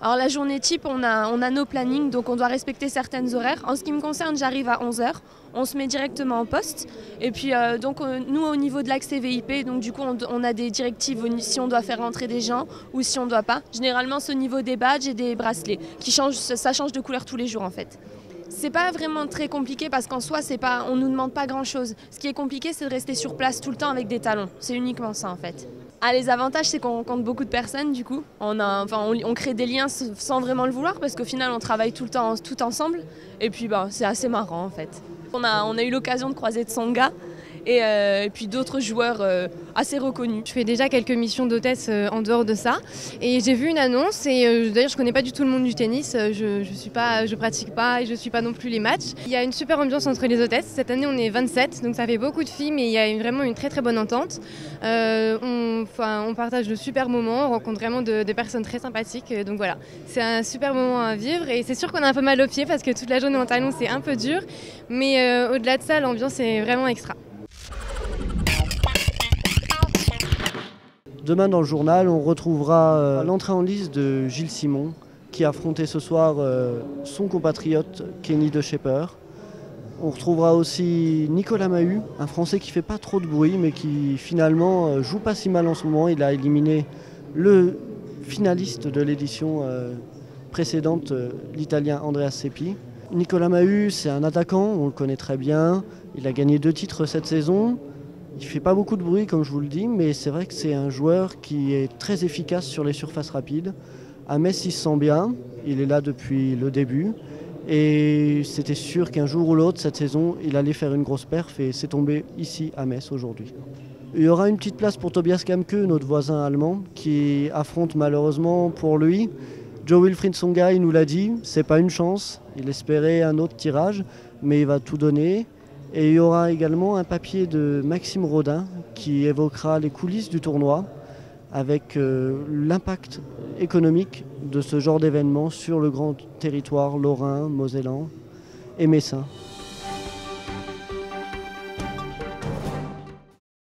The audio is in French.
Alors la journée type, on a nos plannings, donc on doit respecter certaines horaires. En ce qui me concerne, j'arrive à 11 h, on se met directement en poste. Et puis nous au niveau de l'accès VIP, donc du coup on a des directives si on doit faire rentrer des gens ou si on ne doit pas. Généralement c'est au niveau des badges et des bracelets, ça change de couleur tous les jours en fait. C'est pas vraiment très compliqué parce qu'en soi, on nous demande pas grand chose. Ce qui est compliqué, c'est de rester sur place tout le temps avec des talons. C'est uniquement ça en fait. Ah, les avantages, c'est qu'on rencontre beaucoup de personnes du coup. On crée des liens sans vraiment le vouloir parce qu'au final, on travaille tout le temps tout ensemble. Et puis c'est assez marrant en fait. On a eu l'occasion de croiser Tsonga et puis d'autres joueurs assez reconnus. Je fais déjà quelques missions d'hôtesse en dehors de ça et j'ai vu une annonce et d'ailleurs je connais pas du tout le monde du tennis, je pratique pas et je suis pas non plus les matchs. Il y a une super ambiance entre les hôtesses, cette année on est 27 donc ça fait beaucoup de filles mais il y a vraiment une très très bonne entente. On partage de super moments, on rencontre vraiment des personnes très sympathiques donc voilà, c'est un super moment à vivre et c'est sûr qu'on a un peu mal aux pieds parce que toute la journée en talons c'est un peu dur mais au-delà de ça l'ambiance est vraiment extra. Demain dans le journal, on retrouvera l'entrée en lice de Gilles Simon qui a affronté ce soir son compatriote Kenny de Schepper. On retrouvera aussi Nicolas Mahut, un Français qui fait pas trop de bruit mais qui finalement joue pas si mal en ce moment. Il a éliminé le finaliste de l'édition précédente, l'Italien Andrea Seppi. Nicolas Mahut, c'est un attaquant, on le connaît très bien. Il a gagné 2 titres cette saison. Il ne fait pas beaucoup de bruit comme je vous le dis, mais c'est vrai que c'est un joueur qui est très efficace sur les surfaces rapides. À Metz, il se sent bien, il est là depuis le début. Et c'était sûr qu'un jour ou l'autre, cette saison, il allait faire une grosse perf et c'est tombé ici à Metz aujourd'hui. Il y aura une petite place pour Tobias Kamke, notre voisin allemand, qui affronte malheureusement pour lui Jo-Wilfried Tsonga. Il nous l'a dit, c'est pas une chance, il espérait un autre tirage, mais il va tout donner. Et il y aura également un papier de Maxime Rodin qui évoquera les coulisses du tournoi avec l'impact économique de ce genre d'événement sur le grand territoire lorrain, mosellan et messin.